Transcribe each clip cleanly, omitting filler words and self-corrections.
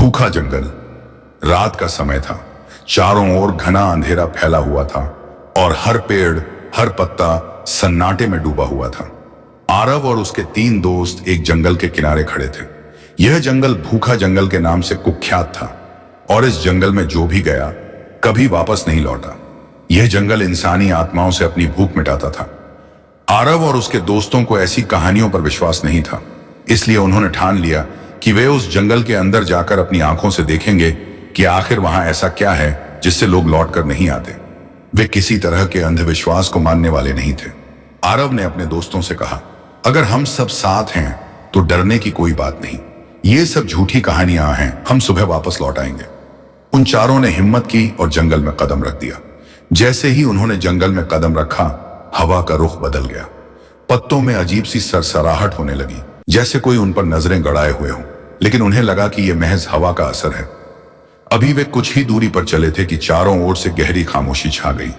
भूखा जंगल। रात का समय था। चारों ओर घना अंधेरा फैला हुआ था और हर पेड़, हर पत्ता सन्नाटे में डूबा हुआ था। आरव और उसके 3 दोस्त एक जंगल के किनारे खड़े थे। यह जंगल भूखा जंगल के नाम से कुख्यात था और इस जंगल में जो भी गया कभी वापस नहीं लौटा। यह जंगल इंसानी आत्माओं से अपनी भूख मिटाता था। आरव और उसके दोस्तों को ऐसी कहानियों पर विश्वास नहीं था, इसलिए उन्होंने ठान लिया कि वे उस जंगल के अंदर जाकर अपनी आंखों से देखेंगे कि आखिर वहां ऐसा क्या है जिससे लोग लौटकर नहीं आते। वे किसी तरह के अंधविश्वास को मानने वाले नहीं थे। आरव ने अपने दोस्तों से कहा, अगर हम सब साथ हैं तो डरने की कोई बात नहीं, ये सब झूठी कहानियां हैं, हम सुबह वापस लौट आएंगे। उन चारों ने हिम्मत की और जंगल में कदम रख दिया। जैसे ही उन्होंने जंगल में कदम रखा, हवा का रुख बदल गया। पत्तों में अजीब सी सरसराहट होने लगी, जैसे कोई उन पर नजरें गड़ाए हुए हों, लेकिन उन्हें लगा कि यह महज हवा का असर है। अभी वे कुछ ही दूरी पर चले थे कि चारों ओर से गहरी खामोशी छा गई।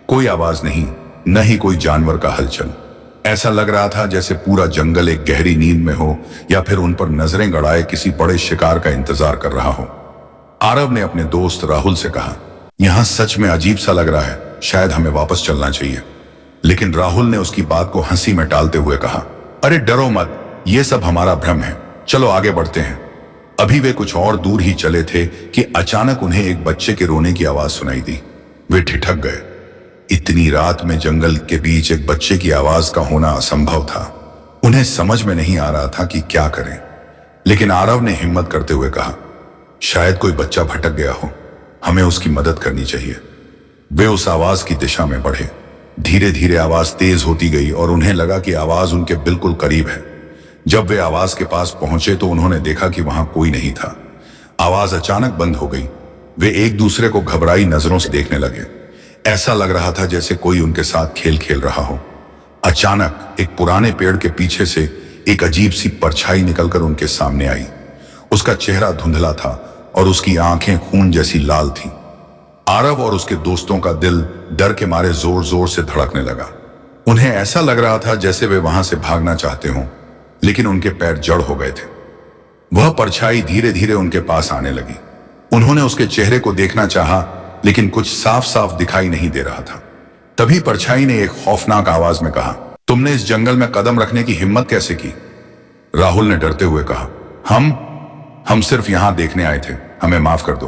कोई आवाज नहीं, न ही कोई जानवर का हलचल। ऐसा लग रहा था जैसे पूरा जंगल एक गहरी नींद में हो या फिर उन पर नजरें गड़ाए किसी बड़े शिकार का इंतजार कर रहा हो। आरव ने अपने दोस्त राहुल से कहा, यहां सच में अजीब सा लग रहा है, शायद हमें वापस चलना चाहिए। लेकिन राहुल ने उसकी बात को हंसी में टालते हुए कहा, अरे डरो मत, यह सब हमारा भ्रम है, चलो आगे बढ़ते हैं। अभी वे कुछ और दूर ही चले थे कि अचानक उन्हें एक बच्चे के रोने की आवाज सुनाई दी। वे ठिठक गए। इतनी रात में जंगल के बीच एक बच्चे की आवाज का होना असंभव था। उन्हें समझ में नहीं आ रहा था कि क्या करें, लेकिन आरव ने हिम्मत करते हुए कहा, शायद कोई बच्चा भटक गया हो, हमें उसकी मदद करनी चाहिए। वे उस आवाज की दिशा में बढ़े। धीरे धीरे आवाज तेज होती गई और उन्हें लगा कि आवाज उनके बिल्कुल करीब है। जब वे आवाज के पास पहुंचे तो उन्होंने देखा कि वहां कोई नहीं था। आवाज अचानक बंद हो गई। वे एक दूसरे को घबराई नजरों से देखने लगे। ऐसा लग रहा था जैसे कोई उनके साथ खेल खेल रहा हो। अचानक एक पुराने पेड़ के पीछे से एक अजीब सी परछाई निकलकर उनके सामने आई। उसका चेहरा धुंधला था और उसकी आंखें खून जैसी लाल थीं। आरव और उसके दोस्तों का दिल डर के मारे जोर जोर से धड़कने लगा। उन्हें ऐसा लग रहा था जैसे वे वहां से भागना चाहते हों, लेकिन उनके पैर जड़ हो गए थे। वह परछाई धीरे धीरे उनके पास आने लगी। उन्होंने उसके चेहरे को देखना चाहा, लेकिन कुछ साफ साफ दिखाई नहीं दे रहा था। तभी परछाई ने एक खौफनाक आवाज में कहा, तुमने इस जंगल में कदम रखने की हिम्मत कैसे की? राहुल ने डरते हुए कहा, हम सिर्फ यहां देखने आए थे, हमें माफ कर दो।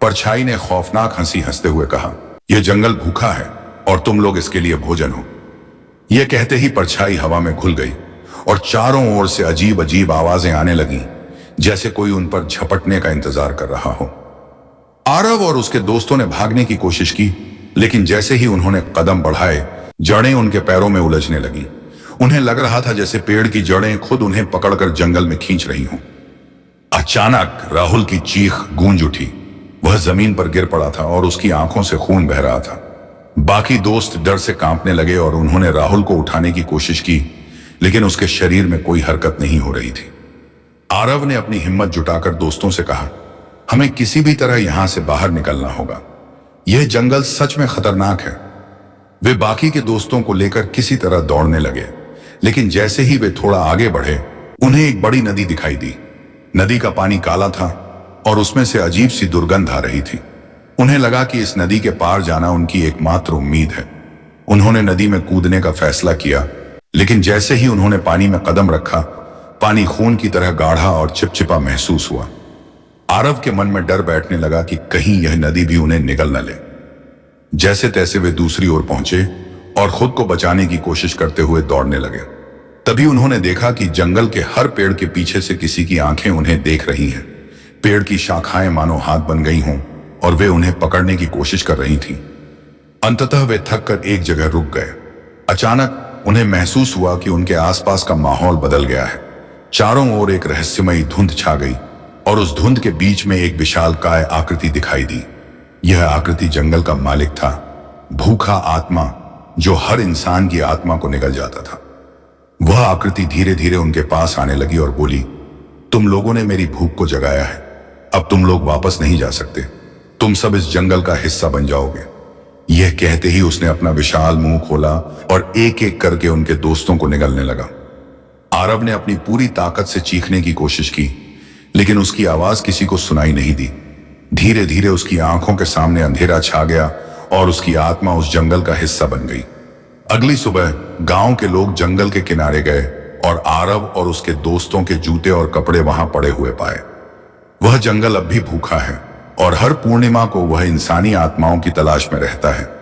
परछाई ने खौफनाक हंसी हंसते हुए कहा, यह जंगल भूखा है और तुम लोग इसके लिए भोजन हो। यह कहते ही परछाई हवा में घुल गई और चारों ओर से अजीब अजीब आवाजें आने लगीं, जैसे कोई उन पर झपटने का इंतजार कर रहा हो। आरव और उसके दोस्तों ने भागने की कोशिश की, लेकिन जैसे ही उन्होंने कदम बढ़ाए, जड़ें उनके पैरों में उलझने लगीं। उन्हें लग रहा था जैसे पेड़ की जड़ें खुद उन्हें पकड़कर जंगल में खींच रही हों। अचानक राहुल की चीख गूंज उठी। वह जमीन पर गिर पड़ा था और उसकी आंखों से खून बह रहा था। बाकी दोस्त डर से कांपने लगे और उन्होंने राहुल को उठाने की कोशिश की, लेकिन उसके शरीर में कोई हरकत नहीं हो रही थी। आरव ने अपनी हिम्मत जुटाकर दोस्तों से कहा, हमें किसी भी तरह यहां से बाहर निकलना होगा, यह जंगल सच में खतरनाक है। वे बाकी के दोस्तों को लेकर किसी तरह दौड़ने लगे, लेकिन जैसे ही वे थोड़ा आगे बढ़े, उन्हें एक बड़ी नदी दिखाई दी। नदी का पानी काला था और उसमें से अजीब सी दुर्गंध आ रही थी। उन्हें लगा कि इस नदी के पार जाना उनकी एकमात्र उम्मीद है। उन्होंने नदी में कूदने का फैसला किया, लेकिन जैसे ही उन्होंने पानी में कदम रखा, पानी खून की तरह गाढ़ा और चिपचिपा महसूस हुआ। आरव के मन में डर बैठने लगा कि कहीं यह नदी भी उन्हें निगल न ले। जैसे तैसे वे दूसरी ओर पहुंचे और खुद को बचाने की कोशिश करते हुए दौड़ने लगे। तभी उन्होंने देखा कि जंगल के हर पेड़ के पीछे से किसी की आंखें उन्हें देख रही हैं। पेड़ की शाखाएं मानो हाथ बन गई हों और वे उन्हें पकड़ने की कोशिश कर रही थीं। अंततः वे थक कर एक जगह रुक गए। अचानक उन्हें महसूस हुआ कि उनके आसपास का माहौल बदल गया है। चारों ओर एक रहस्यमयी धुंध छा गई और उस धुंध के बीच में एक विशालकाय आकृति दिखाई दी। यह आकृति जंगल का मालिक था, भूखा आत्मा जो हर इंसान की आत्मा को निगल जाता था। वह आकृति धीरे धीरे उनके पास आने लगी और बोली, तुम लोगों ने मेरी भूख को जगाया है, अब तुम लोग वापस नहीं जा सकते, तुम सब इस जंगल का हिस्सा बन जाओगे। यह कहते ही उसने अपना विशाल मुंह खोला और एक एक करके उनके दोस्तों को निगलने लगा। आरव ने अपनी पूरी ताकत से चीखने की कोशिश की, लेकिन उसकी आवाज किसी को सुनाई नहीं दी। धीरे धीरे उसकी आंखों के सामने अंधेरा छा गया और उसकी आत्मा उस जंगल का हिस्सा बन गई। अगली सुबह गांव के लोग जंगल के किनारे गए और आरव और उसके दोस्तों के जूते और कपड़े वहां पड़े हुए पाए। वह जंगल अब भी भूखा है और हर पूर्णिमा को वह इंसानी आत्माओं की तलाश में रहता है।